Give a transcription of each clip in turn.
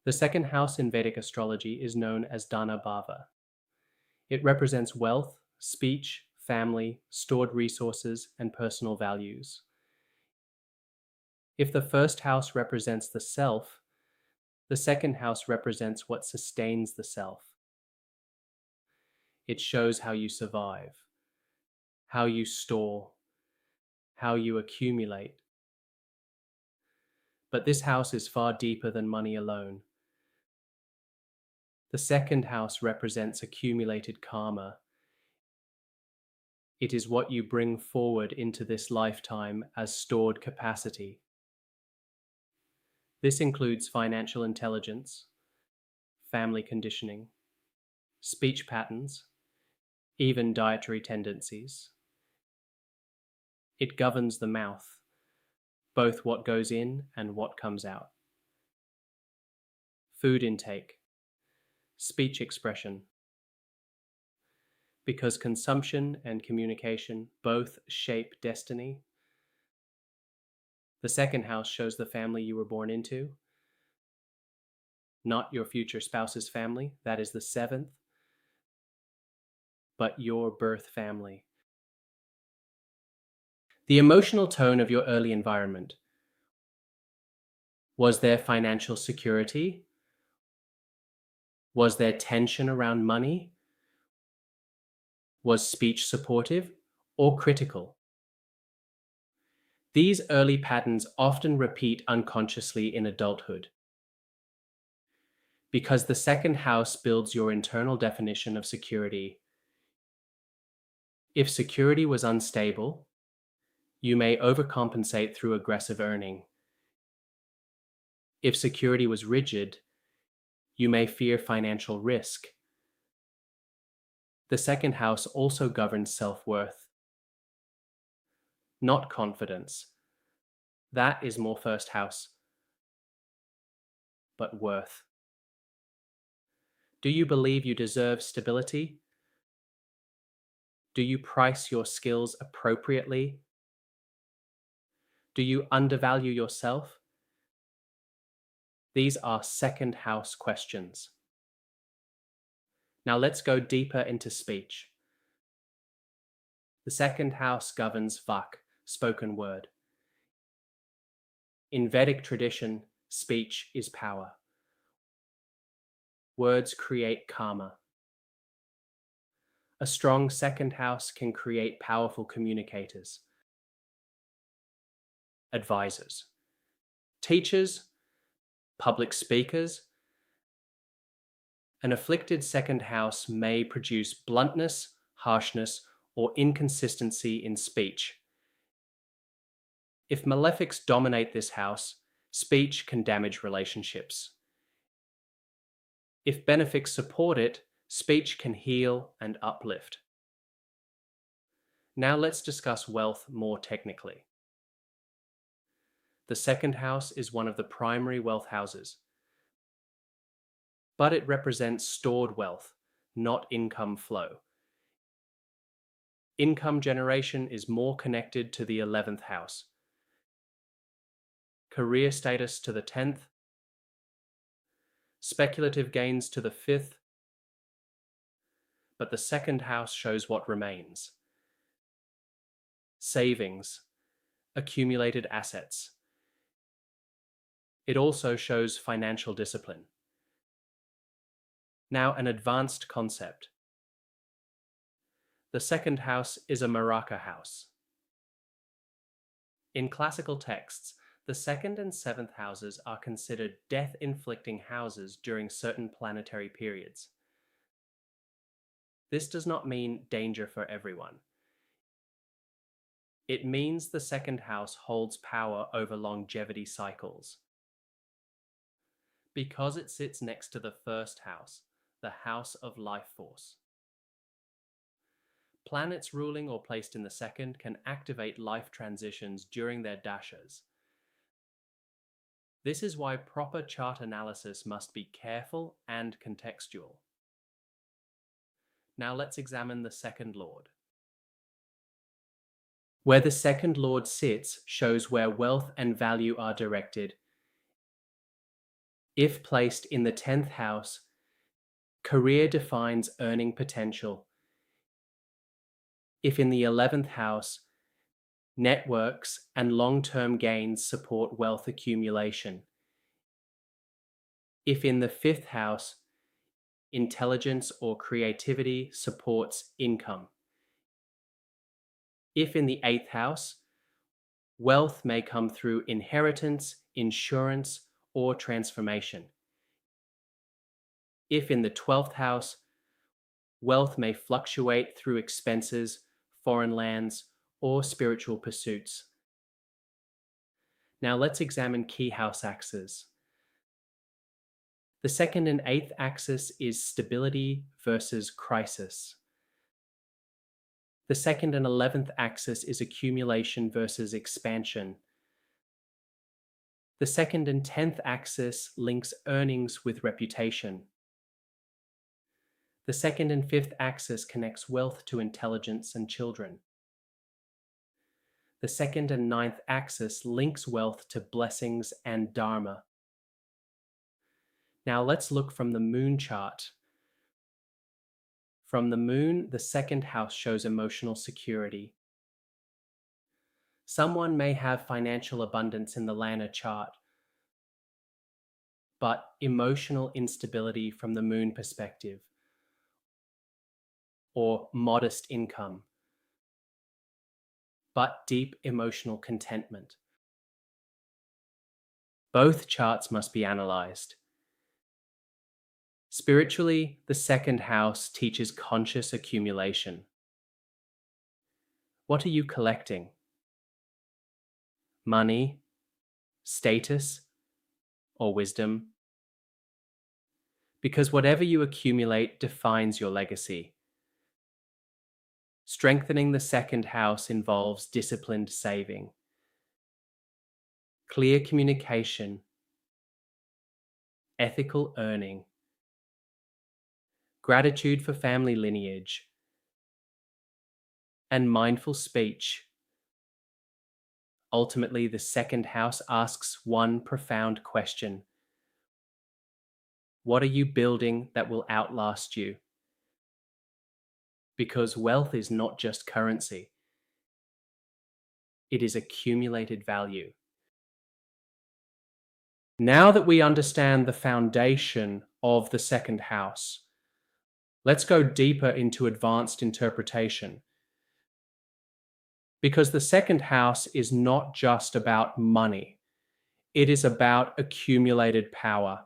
The second house in Vedic astrology is known as Dhana Bhava. It represents wealth, speech, family, stored resources, and personal values. If the first house represents the self, the second house represents what sustains the self. It shows how you survive, how you store, how you accumulate. But this house is far deeper than money alone. The second house represents accumulated karma. It is what you bring forward into this lifetime as stored capacity. This includes financial intelligence, family conditioning, speech patterns, even dietary tendencies. It governs the mouth, both what goes in and what comes out. Food intake, speech expression. Because consumption and communication both shape destiny. The second house shows the family you were born into, not your future spouse's family, that is the seventh, but your birth family. The emotional tone of your early environment. Was there financial security? Was there tension around money? Was speech supportive or critical? These early patterns often repeat unconsciously in adulthood. Because the second house builds your internal definition of security. If security was unstable, you may overcompensate through aggressive earning. If security was rigid, you may fear financial risk. The second house also governs self-worth, not confidence. That is more first house, but worth. Do you believe you deserve stability? Do you price your skills appropriately? Do you undervalue yourself? These are second house questions. Now let's go deeper into speech. The second house governs vak, spoken word. In Vedic tradition, speech is power. Words create karma. A strong second house can create powerful communicators, advisors, teachers, public speakers. An afflicted second house may produce bluntness, harshness, or inconsistency in speech. If malefics dominate this house, speech can damage relationships. If benefics support it, speech can heal and uplift. Now let's discuss wealth more technically. The second house is one of the primary wealth houses, but it represents stored wealth, not income flow. Income generation is more connected to the 11th house, career status to the 10th, speculative gains to the 5th, but the second house shows what remains. Savings, accumulated assets. It also shows financial discipline. Now, an advanced concept. The second house is a maraka house. In classical texts, the second and seventh houses are considered death-inflicting houses during certain planetary periods. This does not mean danger for everyone. It means the second house holds power over longevity cycles. Because it sits next to the first house, the house of life force. Planets ruling or placed in the second can activate life transitions during their dashas. This is why proper chart analysis must be careful and contextual. Now let's examine the second lord. Where the second lord sits shows where wealth and value are directed. If placed in the 10th house, career defines earning potential. If in the 11th house, networks and long-term gains support wealth accumulation. If in the 5th house, intelligence or creativity supports income. If in the 8th house, wealth may come through inheritance, insurance, or transformation. If in the 12th house, wealth may fluctuate through expenses, foreign lands, or spiritual pursuits. Now let's examine key house axes. The 2nd and 8th axis is stability versus crisis. The 2nd and 11th axis is accumulation versus expansion. The 2nd and 10th axis links earnings with reputation. The 2nd and 5th axis connects wealth to intelligence and children. The 2nd and 9th axis links wealth to blessings and dharma. Now let's look from the moon chart. From the moon, the 2nd house shows emotional security. Someone may have financial abundance in the Lagna chart, but emotional instability from the moon perspective, or modest income, but deep emotional contentment. Both charts must be analyzed. Spiritually, the 2nd house teaches conscious accumulation. What are you collecting? Money, status, or wisdom? Because whatever you accumulate defines your legacy. Strengthening the 2nd house involves disciplined saving, clear communication, ethical earning, gratitude for family lineage, and mindful speech. Ultimately, the 2nd house asks one profound question. What are you building that will outlast you? Because wealth is not just currency. It is accumulated value. Now that we understand the foundation of the 2nd house, let's go deeper into advanced interpretation. Because the 2nd house is not just about money. It is about accumulated power.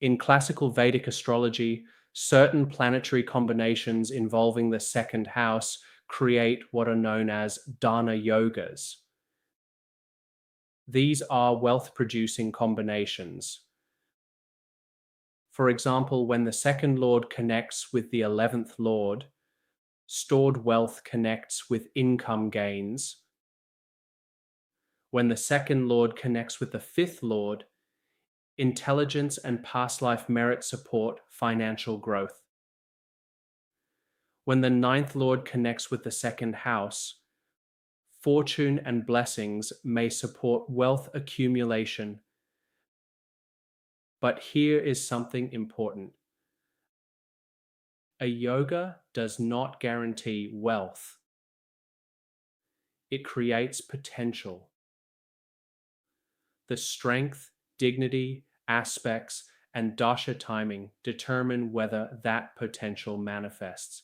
In classical Vedic astrology, certain planetary combinations involving the 2nd house create what are known as Dhana yogas. These are wealth-producing combinations. For example, when the 2nd lord connects with the 11th lord, stored wealth connects with income gains. When the 2nd lord connects with the 5th lord, intelligence and past life merit support financial growth. When the 9th lord connects with the 2nd house, fortune and blessings may support wealth accumulation. But here is something important. A yoga does not guarantee wealth. It creates potential. The strength, dignity, aspects, and dasha timing determine whether that potential manifests.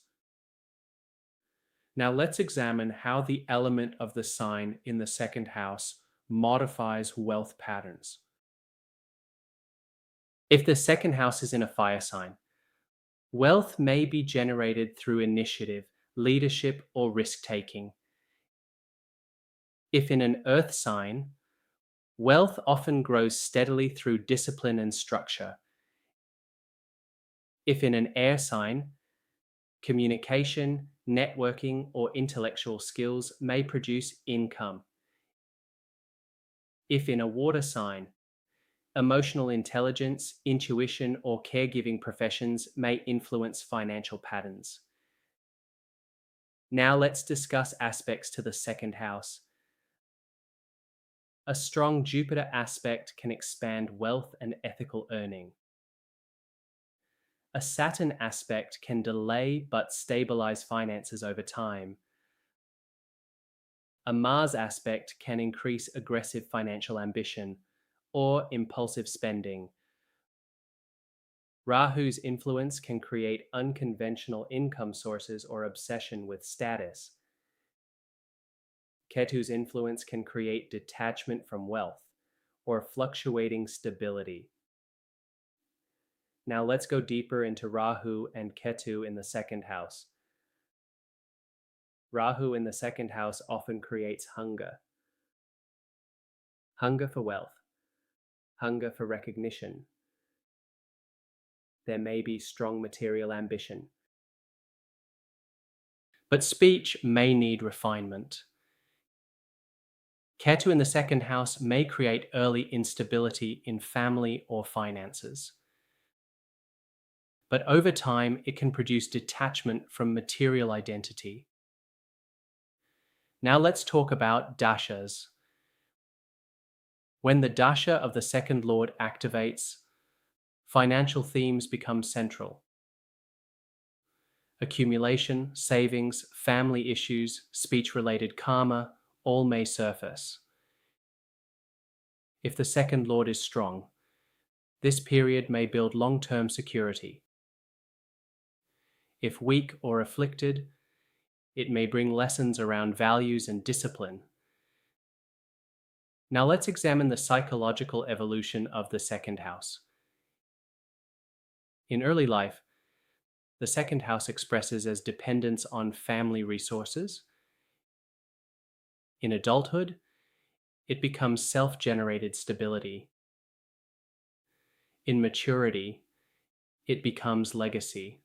Now let's examine how the element of the sign in the 2nd house modifies wealth patterns. If the 2nd house is in a fire sign, wealth may be generated through initiative, leadership, or risk-taking. If in an earth sign, wealth often grows steadily through discipline and structure. If in an air sign, communication, networking, or intellectual skills may produce income. If in a water sign, emotional intelligence, intuition, or caregiving professions may influence financial patterns. Now let's discuss aspects to the 2nd house. A strong Jupiter aspect can expand wealth and ethical earning. A Saturn aspect can delay but stabilize finances over time. A Mars aspect can increase aggressive financial ambition or impulsive spending. Rahu's influence can create unconventional income sources or obsession with status. Ketu's influence can create detachment from wealth or fluctuating stability. Now let's go deeper into Rahu and Ketu in the second house. Rahu in the second house often creates hunger. Hunger for wealth. Hunger for recognition. There may be strong material ambition. But speech may need refinement. Ketu in the second house may create early instability in family or finances. But over time, it can produce detachment from material identity. Now let's talk about dashas. When the dasha of the second lord activates, financial themes become central. Accumulation, savings, family issues, speech-related karma, all may surface. If the second lord is strong, this period may build long-term security. If weak or afflicted, it may bring lessons around values and discipline. Now let's examine the psychological evolution of the second house. In early life, the second house expresses as dependence on family resources. In adulthood, it becomes self-generated stability. In maturity, it becomes legacy.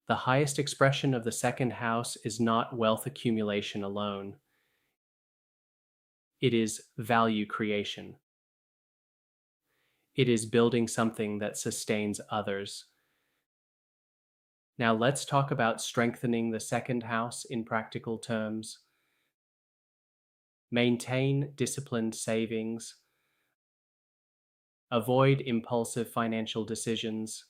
The highest expression of the second house is not wealth accumulation alone. It is value creation. It is building something that sustains others. Now let's talk about strengthening the second house in practical terms. Maintain disciplined savings. Avoid impulsive financial decisions.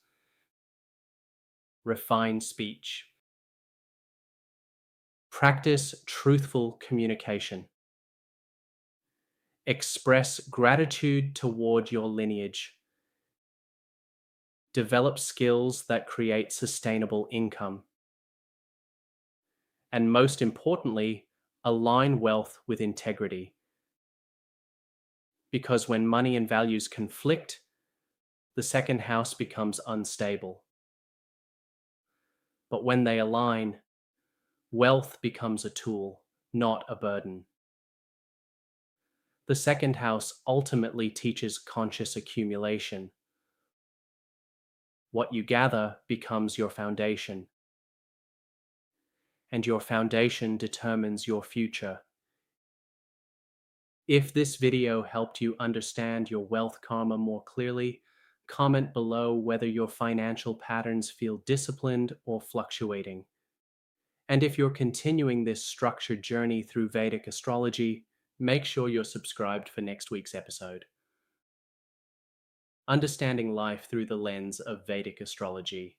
Refine speech. Practice truthful communication. Express gratitude toward your lineage. Develop skills that create sustainable income. And most importantly, align wealth with integrity. Because when money and values conflict, the second house becomes unstable. But when they align, wealth becomes a tool, not a burden. The second house ultimately teaches conscious accumulation. What you gather becomes your foundation. And your foundation determines your future. If this video helped you understand your wealth karma more clearly, comment below whether your financial patterns feel disciplined or fluctuating. And if you're continuing this structured journey through Vedic astrology, make sure you're subscribed for next week's episode. Understanding life through the lens of Vedic astrology.